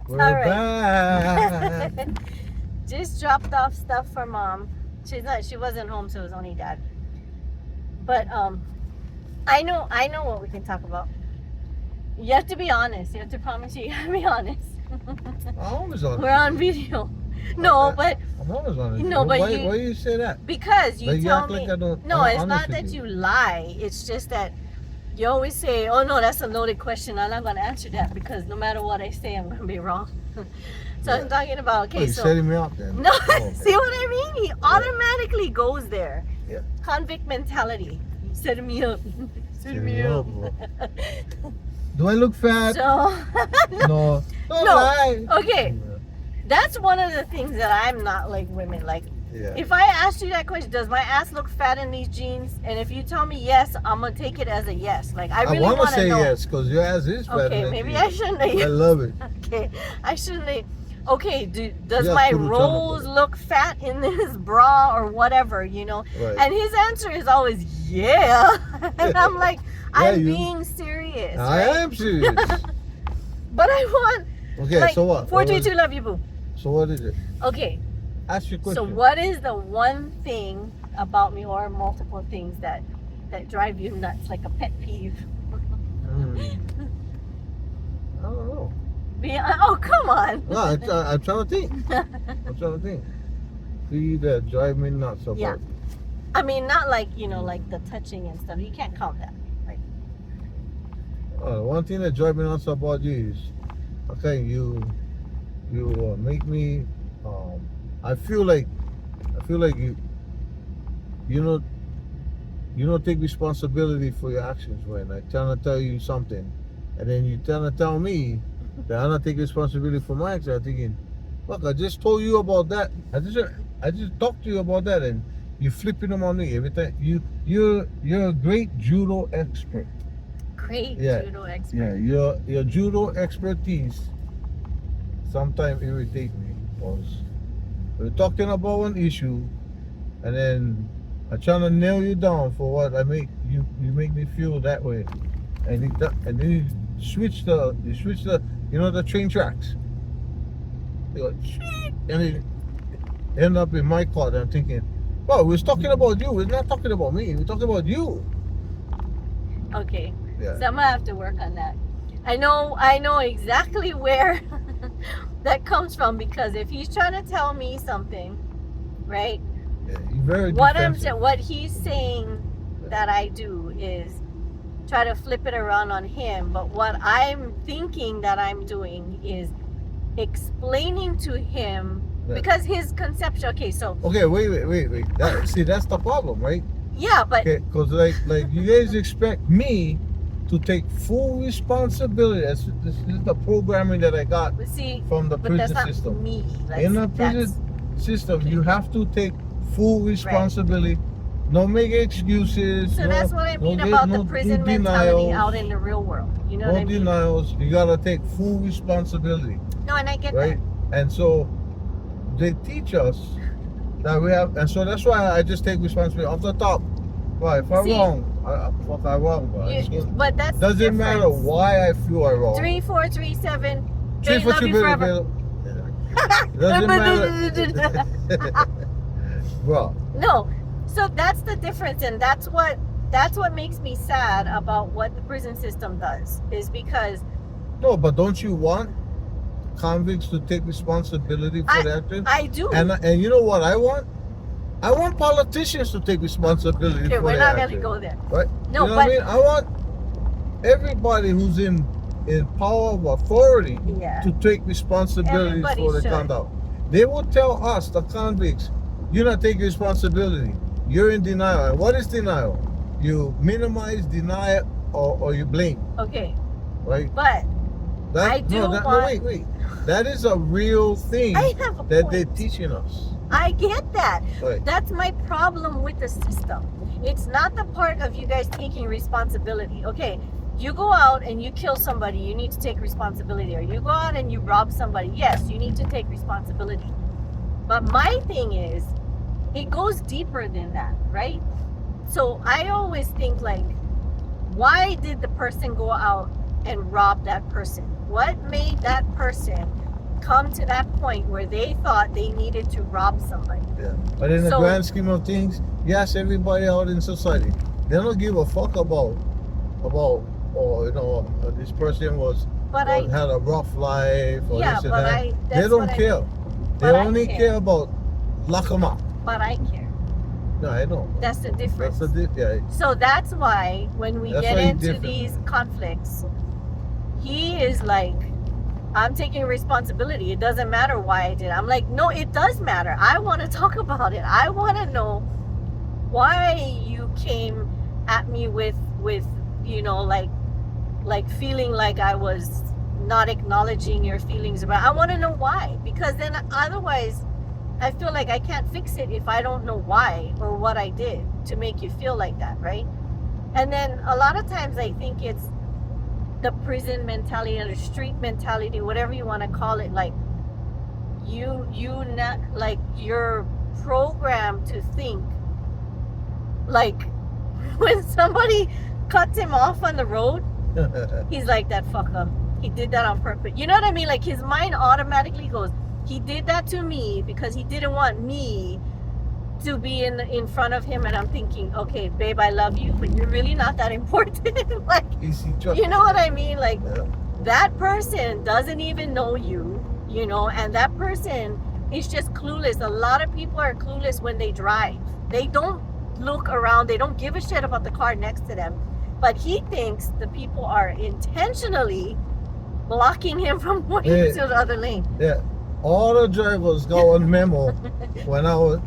We're All right. back. Just dropped off stuff for mom. She wasn't home, so it was only dad. But I know what we can talk about. You have to be honest. You have to promise you gotta be honest. I'm always honest. We're on video. No, but I'm always honest. No, but why you- why you say that? because you Like, you tell act me. like I don't- No, I'm it's honest not with that you. you lie. It's just that you always say, "Oh no, that's a loaded question. I'm not gonna answer that because no matter what I say, I'm gonna be wrong." So Yeah. I'm talking about Oh, okay. you're So setting me up then. no, Oh, okay. see what I mean? He automatically goes there. Yeah. Convict mentality. Setting me up. Setting me up. bro. Do I look fat? So No. Don't No. lie. okay, that's one of the things that I'm not like women. Like Yeah. if I asked you that question, does my ass look fat in these jeans? And if you tell me yes, I'm gonna take it as a yes. Like I really want to want to say know. yes because your ass is fat. Okay, in that maybe jeans. I shouldn't. I love it. Okay, I shouldn't. Okay, does Yeah, my put it on rolls the- look fat in this bra or whatever, you know? Right. And his answer is always, yeah. And I'm like, I'm you- being serious. I right? am serious. But I want, Okay, like, so what? 422 love you, boo. So what is it? Okay, Ask your question. so what is the one thing about me or multiple things that drive you nuts, like a pet peeve? I don't know. Oh, come on. No, I'm trying to think. I'm trying to think. See that drive me nuts about. Yeah. I mean, not like, like the touching and stuff. You can't count that. Right? One thing that drives me nuts about you is, okay, you make me. I feel like you don't take responsibility for your actions when I trying to tell you something, and then you trying to tell me that I don't take responsibility for my actions. I'm thinking, look, I just told you about that. I just talked to you about that, and you flipping them on me every time. You're a great judo expert. Great Yeah. judo expert. Yeah, your judo expertise sometimes irritate me because we're talking about one issue, and then I'm trying to nail you down for what I make you make me feel that way, and then you switch the the train tracks. You go, and it end up in my car. And I'm thinking, well, we're talking about you. We're not talking about me. We're talking about you. Okay. Yeah. So I'm gonna have to work on that. I know exactly where that comes from because if he's trying to tell me something, right? Yeah, you're very defensive. What he's saying that I do is try to flip it around on him, but what I'm thinking that I'm doing is explaining to him Yeah. because his conception. Okay, so Okay, wait. That's the problem, right? yeah, but Okay, because like you guys expect me to take full responsibility. This is the programming that I got see, from the but that's prison not system. me. In the That's- prison system, you have to take full responsibility. No make excuses. So no, that's what I mean no about no the prison no mentality denials, out in the real world. You know no what I mean? denials. You gotta take full responsibility, No, and I get right? And so they teach us that we have, and so that's why I just take responsibility off the top. Right, if I'm See, wrong, I'm wrong, but I that. just- But that's the doesn't matter difference. why I feel I'm wrong. 3437. Three They for love two you billion, forever. doesn't matter. Bro, No, so that's the difference, and that's what makes me sad about what the prison system does. Is because no, but don't you want convicts to take responsibility for their actions? I do. And you know what I want? I want politicians to take responsibility Okay, for we're their not actions. gonna go there. Right? No, you know but what I mean? I want everybody who's in power of authority yeah. to take responsibility Everybody for the should. conduct. They will tell us, the convicts, you're not taking responsibility. You're in denial. And what is denial? You minimize, deny, or you blame, Okay, right? but That, I do no, want- wait. That is a real thing I have a that point. they're teaching us. I get that. Right. That's my problem with the system. It's not the part of you guys taking responsibility. Okay, you go out and you kill somebody, you need to take responsibility. Or you go out and you rob somebody, yes, you need to take responsibility. But my thing is, it goes deeper than that, right? So I always think like, why did the person go out and rob that person? What made that person come to that point where they thought they needed to rob somebody. Yeah. But in the So- grand scheme of things, yes, everybody out in society, they don't give a fuck about, or this person But had a rough life or yeah, this and but that. that's They don't what I care. mean. They But I only care. care about lock 'em up. But I care. No, I know. That's the difference. Yeah. So that's why when we That's get why he's into different. these conflicts, he is like, I'm taking responsibility. It doesn't matter why I did it. I'm like, no, it does matter. I want to talk about it. I want to know why you came at me with like feeling like I was not acknowledging your feelings about. I want to know why, because then otherwise I feel like I can't fix it if I don't know why or what I did to make you feel like that, right? And then a lot of times I think it's the prison mentality or the street mentality, whatever you want to call it. Like you not like you're programmed to think like when somebody cuts him off on the road, he's like, that fucker, he did that on purpose. You know what I mean? Like his mind automatically goes, he did that to me because he didn't want me to be in front of him. And I'm thinking, okay, babe, I love you, but you're really not that important. Like, you know what I mean? Like, Yeah. that person doesn't even know you, and that person is just clueless. A lot of people are clueless when they drive. They don't look around. They don't give a shit about the car next to them. But he thinks the people are intentionally blocking him from going Hey. to the other lane. Yeah. All the drivers got one memo when I was,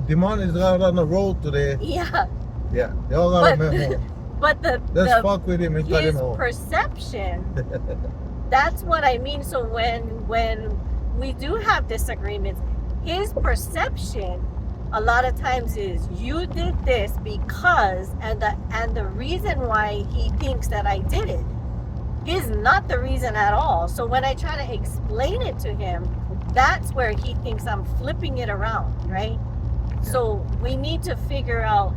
Demon is driving on the road today. Yeah, Yeah, they all got a But- memo. but Let's fuck with him and cut his him off. perception, that's what I mean. So when we do have disagreements, his perception a lot of times is, you did this because, and the reason why he thinks that I did it is not the reason at all. So when I try to explain it to him, that's where he thinks I'm flipping it around, right? So we need to figure out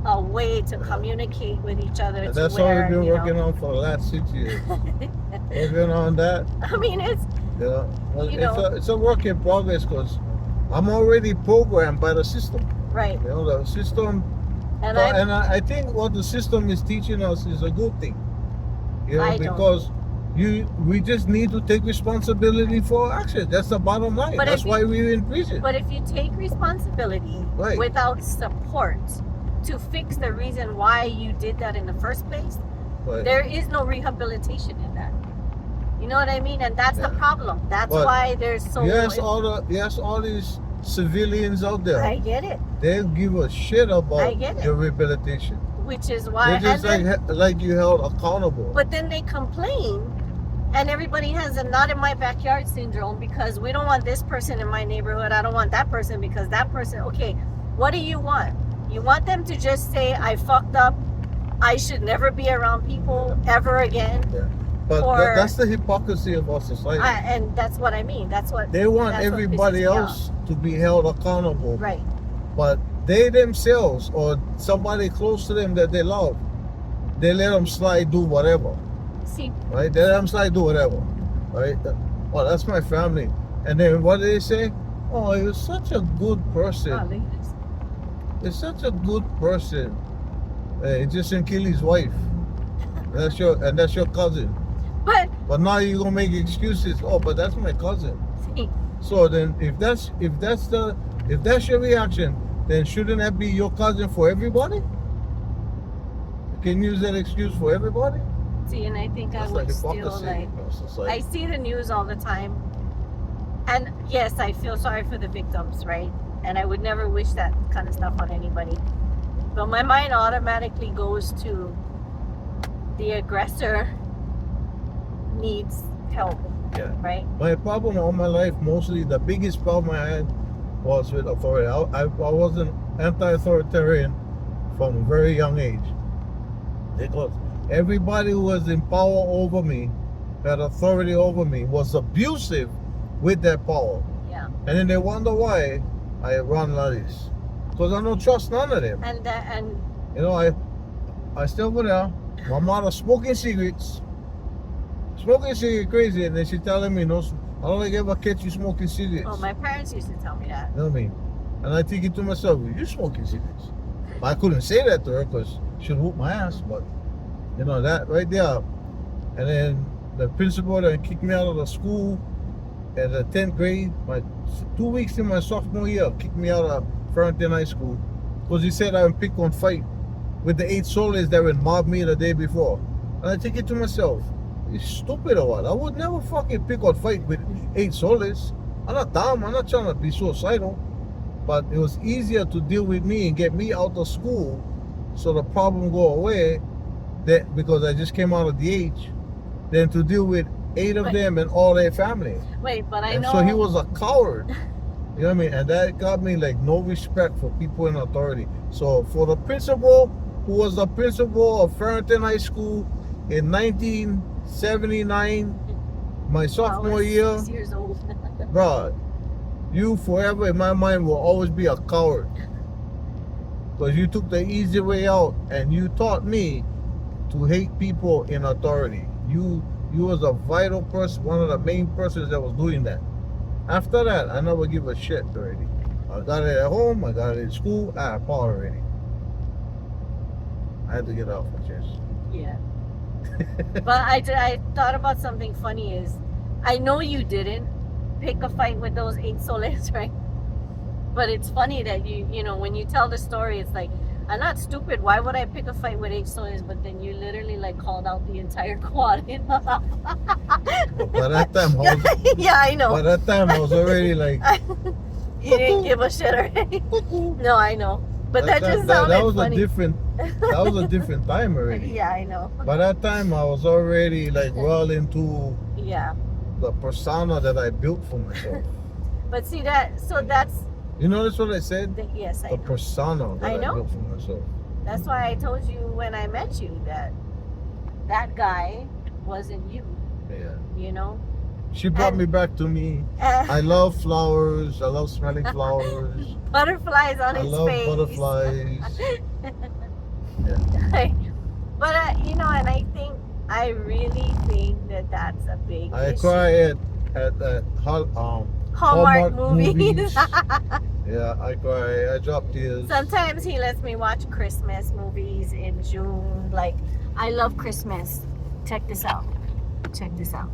a way to communicate with each other. And to that's all where, we've been working on for the last 6 years. Working on that. I mean, it's Well, You know. it's a work in progress because I'm already programmed by the system. right. The system, And I think what the system is teaching us is a good thing. I don't. Because we just need to take responsibility for our actions. That's the bottom line. But That's if why we're in prison. But if you take responsibility Right. without support to fix the reason why you did that in the first place, But- there is no rehabilitation in that. You know what I mean? And that's the Yeah. problem. That's But why there's so. yes, all these civilians out there, I get it. they give a shit I about get it. your rehabilitation. Which is why. They're just and then, like you held accountable. but then they complain, and everybody has a not in my backyard syndrome because we don't want this person in my neighborhood. I don't want that person because that person. Okay, what do you want? You want them to just say, I fucked up. I should never be around people ever again. But or- that's the hypocrisy of our society. And that's what I mean. That's what. They want that's what everybody pisses me else to be held accountable, Right. but they themselves or somebody close to them that they love, they let them slide, do whatever, See, right? They let them slide, do whatever, right? Oh, that's my family. And then what do they say? Oh, he was such a good person. oh, look at this. He's such a good person. He just didn't kill his wife. That's your cousin. But now you're gonna make excuses. Oh, but that's my cousin. See, So then, if that's your reaction, then shouldn't that be your cousin for everybody? You can use that excuse for everybody. see, and I think That's I like would still hypocrisy like. in our I society. see the news all the time, and yes, I feel sorry for the victims, right? And I would never wish that kind of stuff on anybody. But my mind automatically goes to the aggressor needs help, Yeah. right? My problem all my life, mostly the biggest problem I had was with authority. I was an anti-authoritarian from a very young age. Because everybody who was in power over me, had authority over me, was abusive with their power. Yeah. And then they wonder why I run like this. Because I don't trust none of them. And You know, I still go there. My mother smoking cigarettes. Smoking cigarette crazy, and then she telling me no I don't like ever catch you smoking cigarettes. Oh, my parents used to tell me that. You know what I mean? And I think it to myself, you smoking cigarettes. But I couldn't say that to her because she'd whoop my ass. But, you know, that right there. And then the principal that kicked me out of the school in the 10th grade, 2 weeks in my sophomore year, kicked me out of Farrington High School because he said I would pick on fight with the 8 soles that would mob me the day before. And I think it to myself, you stupid or what? I would never fucking pick or fight with 8 soles. I'm not dumb. I'm not trying to be suicidal. But it was easier to deal with me and get me out of school so the problem go away because I just came out of the age than to deal with 8 of them and all their family. Wait, but I And know. so he was a coward. You know what I mean? And that got me like no respect for people in authority. So for the principal, who was the principal of Farrington High School in 1979, my sophomore year, 6 years old. bro, you forever in my mind will always be a coward. Because you took the easy way out and you taught me to hate people in authority. You was a vital person, one of the main persons that was doing that. After that, I never give a shit already. I got it at home, I got it in school, I had power already. I had to get off my chest. Yeah. But I thought about something funny is, I know you didn't pick a fight with those 8 soles, right? But it's funny that you know, when you tell the story, it's like, I'm not stupid. Why would I pick a fight with 8 soles? But then you literally like called out the entire quad. By that time, I was, Yeah, I know. by that time, I was already like, You didn't give a shit already. No, I know. But that just sounded that was funny. a different time already. Yeah, I know. By that time, I was already like well into Yeah. the persona that I built for myself. But see that, so that's, You notice what I said? yes, I The know. persona that I I know. built for myself. That's why I told you when I met you that that guy wasn't you, Yeah. you know? She brought And- me back to me. I love flowers. I love smelling flowers. Butterflies on I his love face. butterflies. But, you know, and I really think that that's a big I issue. cry at Hallmark movies. movies. Yeah, I cry. I drop tears. Sometimes he lets me watch Christmas movies in June. Like, I love Christmas. Check this out. Check this out.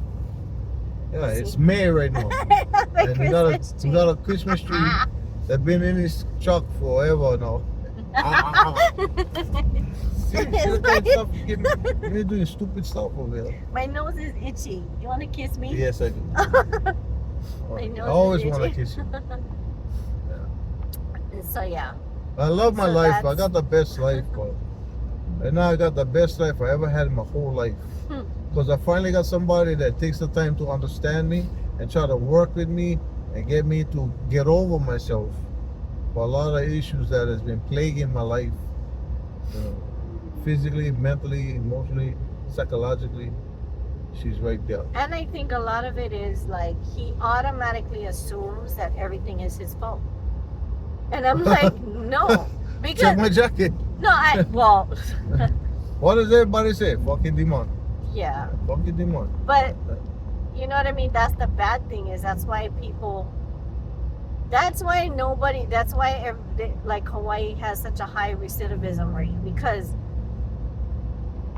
Yeah, it's May right now. My And Christmas we got a Christmas tree that's been in his truck forever now. See, stop you're doing stupid stuff over there. My nose is itchy. You want to kiss me? Yes, I do. My nose I always is want to itchy. kiss you. So yeah. I love my So life. I that's- got the best life, bro. And now I got the best life I ever had in my whole life. Hmm. Because I finally got somebody that takes the time to understand me and try to work with me and get me to get over myself for a lot of issues that has been plaguing my life. You know, physically, mentally, emotionally, psychologically. She's right there. And I think a lot of it is like he automatically assumes that everything is his fault. And I'm like, no. Check Because my jacket. well, What does everybody say? Fucking demon. yeah. Fucking demon. But you know what I mean? That's the bad thing is that's why like Hawaii has such a high recidivism rate, because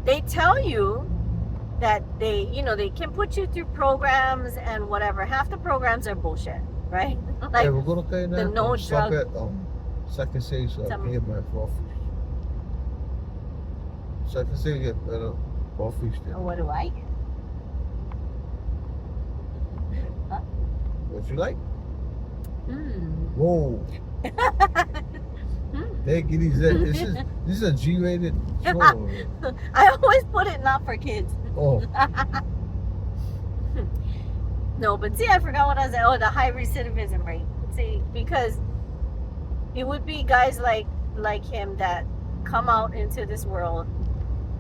they tell you that they can put you through programs and whatever. Half the programs are bullshit, right? Like, Hey, we're gonna pay that. the no Stop drug- at second say so I Some- can get my raw fish. Second say get better raw fish there. what do I get? What you like? Mm. Whoa. Mm. Take it easy. This is a G-rated show. I always put it not for kids. Oh, No, but see, I forgot what I was saying. Oh, the high recidivism rate. See, because it would be guys like him that come out into this world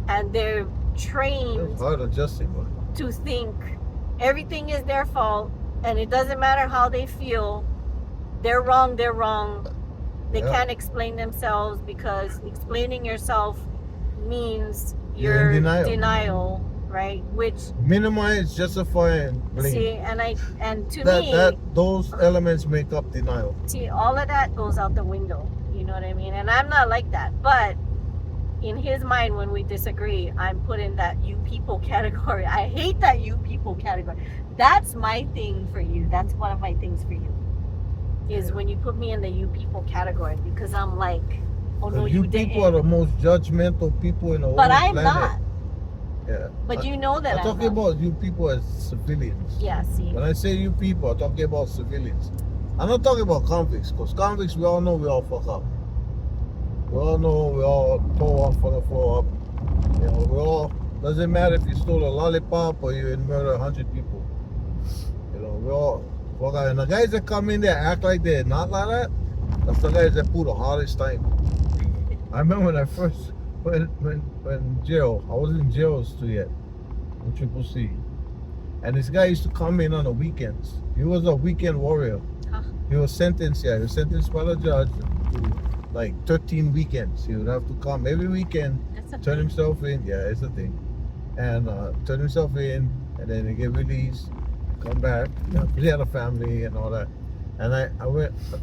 and they're trained it's hard adjusting, but to think everything is their fault and it doesn't matter how they feel. They're wrong. They Yeah. can't explain themselves because explaining yourself means You're in you're denial. right? right? Which Minimize, justify, and blame. see, and to me, Those elements make up denial. see, all of that goes out the window. You know what I mean? And I'm not like that, but in his mind, when we disagree, I'm put in that you people category. I hate that you people category. That's my thing for you. That's one of my things for you. Is when you put me in the you people category, because I'm like, oh no, you didn't. People are the most judgmental people in the whole But I'm planet. not. Yeah. But you know that I'm talking about you people as civilians. Yeah, see. When I say you people, I'm talking about civilians. I'm not talking about convicts, because convicts, we all know we all fuck up. We all know we all pull off on the floor up. You know, we all, doesn't matter if you stole a lollipop or you murder 100 people. You know, we all fuck up. And the guys that come in there act like they're not like that, that's the guys that put the hardest time. I remember when I first when jail, I wasn't in jail still yet, in Triple C. And this guy used to come in on the weekends. He was a weekend warrior. Huh. He was sentenced, he was sentenced by the judge to like 13 weekends. He would have to come every weekend, turn himself in. Yeah, it's a thing. And turn himself in, and then he get released, come back, he had a family and all that. And I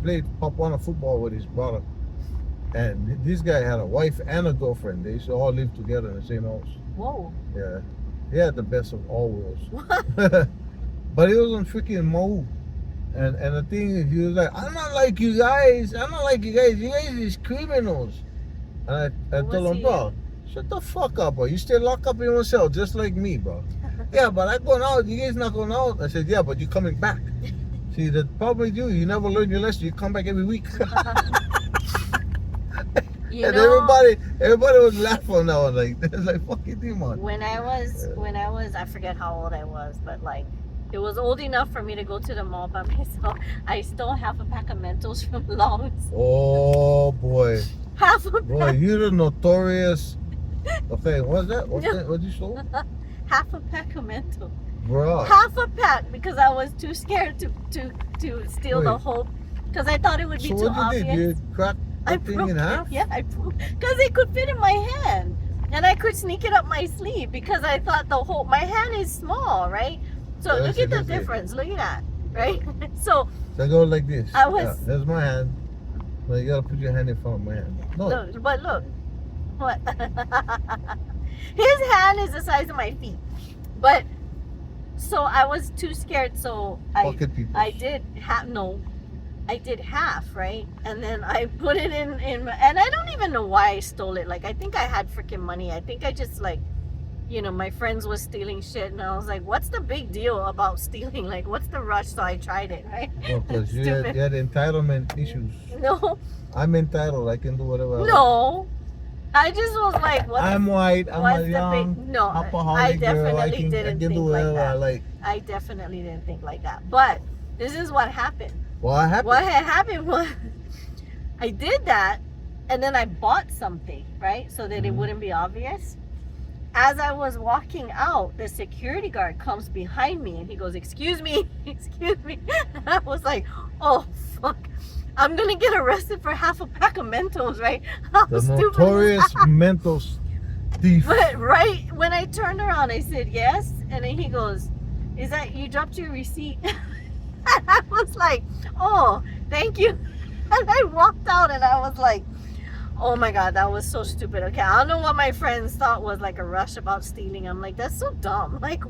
played Pop Warner football with his brother. And this guy had a wife and a girlfriend. They used to all live together in the same house. Whoa. Yeah. He had the best of all worlds. But he was on freaking Mau. And the thing is, he was like, I'm not like you guys. I'm not like you guys. You guys is criminals. And I told him, bro, shut the fuck up, bro. You stay locked up in yourself just like me, bro. Yeah, but I going out. You guys not going out. I said, yeah, but you coming back. See, the problem with you never learn your lesson. You come back every week. And everybody was laughing on that one, like, it's like, fucking demon. When I was, I forget how old I was, but like, it was old enough for me to go to the mall by myself. I stole half a pack of Mentos from Long's. Oh boy. Half a pack. Boy, you're the notorious. Okay, what's that? What you stole? Half a pack of Mentos. Bro. Half a pack, because I was too scared to steal the whole, because I thought it would be too obvious. So what you did? You cracked that thing in half? Yeah, I broke, because it could fit in my hand, and I could sneak it up my sleeve because I thought my hand is small, right? So look at the difference. Look at that, right? So I go like this. There's my hand. Well, you gotta put your hand in front of my hand. No. Look, but look, what? His hand is the size of my feet, but so I was too scared. So I did half, right? And then I put it in, and I don't even know why I stole it. Like, I think I had freaking money. I think I just, like, you know, my friends was stealing shit, and I was like, what's the big deal about stealing? Like, what's the rush? So I tried it, right? Well, because you had entitlement issues. No. I'm entitled. I can do whatever No. I just was like, I'm white. I'm a young, alcoholic girl. I can do whatever I like. I definitely didn't think like that. But this is what happened. What happened? What had happened was I did that, and then I bought something, right? So that it wouldn't be obvious. As I was walking out, the security guard comes behind me and he goes, excuse me, excuse me. And I was like, oh, fuck. I'm going to get arrested for half a pack of Mentos, right? How the stupid notorious Mentos thief. But right when I turned around, I said, yes. And then he goes, is that, you dropped your receipt? And I was like, oh, thank you. And I walked out and I was like, oh my God, that was so stupid. Okay, I don't know what my friends thought was like a rush about stealing. I'm like, that's so dumb. Like,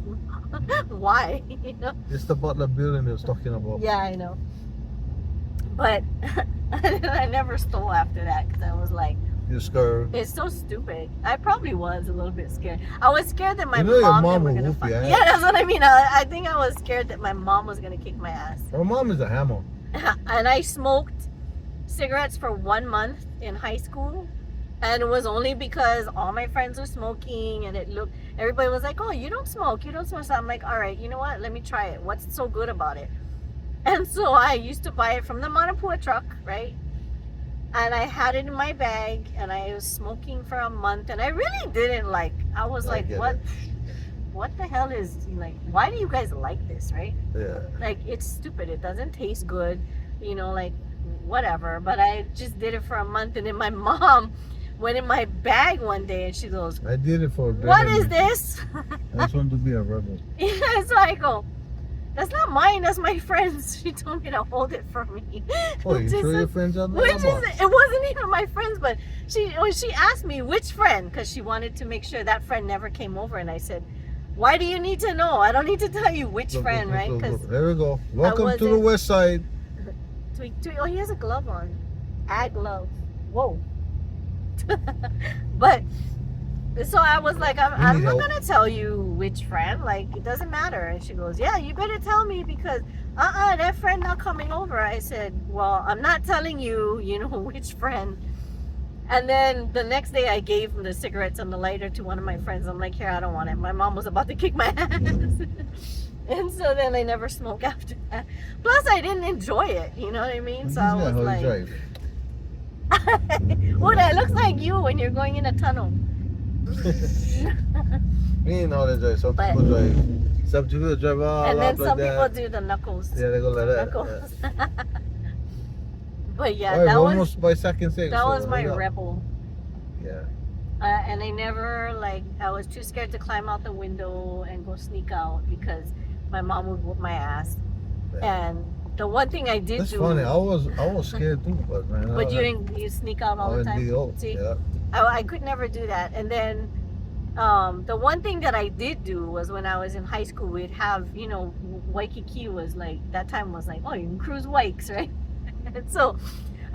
why? You know? It's the Butler building they was talking about. Yeah, I know. But I never stole after that because I was like, you're scared. It's so stupid. I probably was a little bit scared. I was scared that my mom was going to find me. Yeah, that's what I mean. I think I was scared that my mom was going to kick my ass. Her mom is a hammer. And I smoked cigarettes for 1 month in high school. And it was only because all my friends were smoking and everybody was like, oh, you don't smoke. So I'm like, all right, you know what? Let me try it. What's so good about it? And so I used to buy it from the Manapua truck, right? And I had it in my bag, and I was smoking for a month, and I really didn't I was like, what the hell is, like, why do you guys like this, right? Yeah. Like, it's stupid. It doesn't taste good, you know, like, whatever. But I just did it for a month, and then my mom went in my bag one day, and she goes, I did it for "What is betterment. this?" I just want to be a rebel. Yeah, so I go, "That's not mine. That's my friend's." She told me to hold it for me. Oh, you Which show is your a- friends out Which there? is, it wasn't even my friends, but when she asked me which friend, because she wanted to make sure that friend never came over, and I said, "Why do you need to know? I don't need to tell you which friend, right?" Because There we go. Welcome to the wasn't- west side. oh, he has a glove on, a glove. Whoa. But so I was like, I'm need not help. gonna tell you which friend. Like, it doesn't matter. And she goes, "Yeah, you better tell me because that friend not coming over." I said, "Well, I'm not telling you, you know, which friend." And then the next day I gave the cigarettes and the lighter to one of my friends. I'm like, "Here, I don't want it." My mom was about to kick my ass. And so then I never smoked after that. Plus I didn't enjoy it, you know what I mean? So I was like, well, that looks like you when you're going in a tunnel. Me ain't all that drive. Some But- people drive. Some people drive all And then up like some people that. do the knuckles. Yeah, they go like that. Knuckles. But yeah, Alright, that we're was almost by second six. that so was my hurry up. rebel. Yeah. And I never, like, I was too scared to climb out the window and go sneak out because my mom would whoop my ass. Yeah. And the one thing I did That's do, funny. I was scared too, but man. but you sneak out all the time. See, Yeah. I could never do that. And then the one thing that I did do was when I was in high school, we'd have, you know, Waikiki was like, that time was like, oh, you can cruise Wikes, right? And so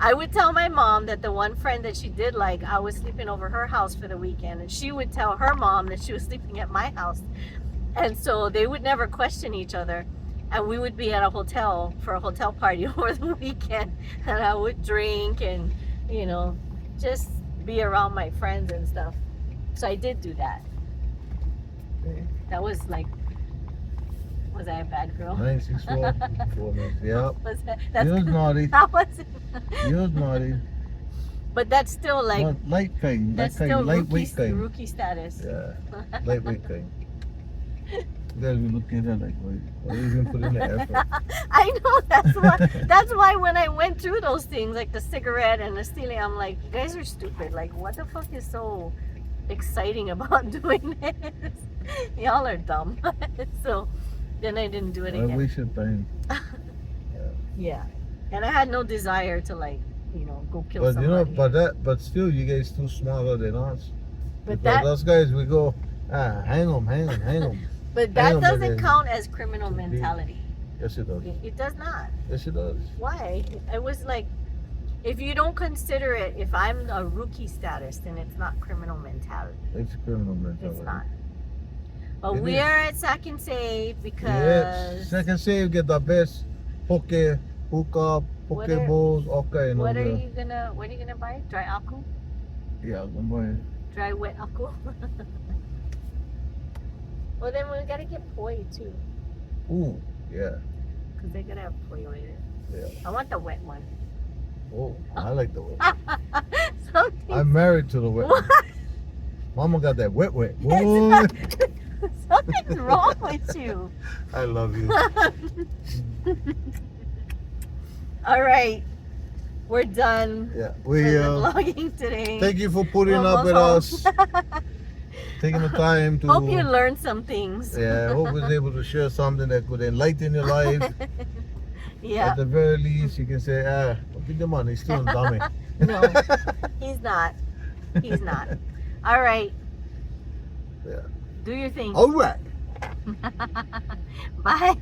I would tell my mom that the one friend that she did like, I was sleeping over her house for the weekend, and she would tell her mom that she was sleeping at my house. And so they would never question each other. And we would be at a hotel for a hotel party over the weekend, and I would drink and, you know, just be around my friends and stuff. So I did do that. Okay. That was like, was I a bad girl? 964. 4 minutes. Yep. Was that, You was naughty. that was, You was naughty. but that's still like, Light thing. that's Light still thing. Lightweight thing. rookie status. Yeah. Lightweight thing. You guys be looking at that like, wait, why you even put in the effort? I know, that's why when I went through those things, like the cigarette and the stealing, I'm like, you guys are stupid. Like, what the fuck is so exciting about doing this? Y'all are dumb. So then I didn't do it I again. wasted time. Yeah. And I had no desire to, like, you know, go kill But somebody. you know, but still, you guys too smaller than us. But Because that those guys, we go, hang them. but I that know, but doesn't then- count as criminal mentality. Yes, it does. It does not. Yes, it does. Why? I was like, if you don't consider it, if I'm a rookie status, then it's not criminal mentality. It's criminal mentality. It's not. But It we is. are at Second Save because Yes. Second save, get the best poke, hookah, poke What are- bowls, okay. what are you gonna buy? Dry aku? Yeah, I'm buying. Dry wet aku? Well, then we gotta get poi too, Ooh, yeah. because they're gonna have poi with it. Yeah. I want the wet one. Oh, I like the wet. Something. I'm married to the wet. What? Mama got that wet. It's Whoa. not- Something's wrong with you. I love you. All right, we're done Yeah, for we the vlogging today. thank you for putting We're up with almost us, taking the time to. Hope you learned some things. Yeah, I hope we was able to share something that could enlighten your life. Yeah. At the very least, you can say, give the money, he's still a dummy. No, he's not. He's not. All right. Yeah. Do your thing. All right. Bye.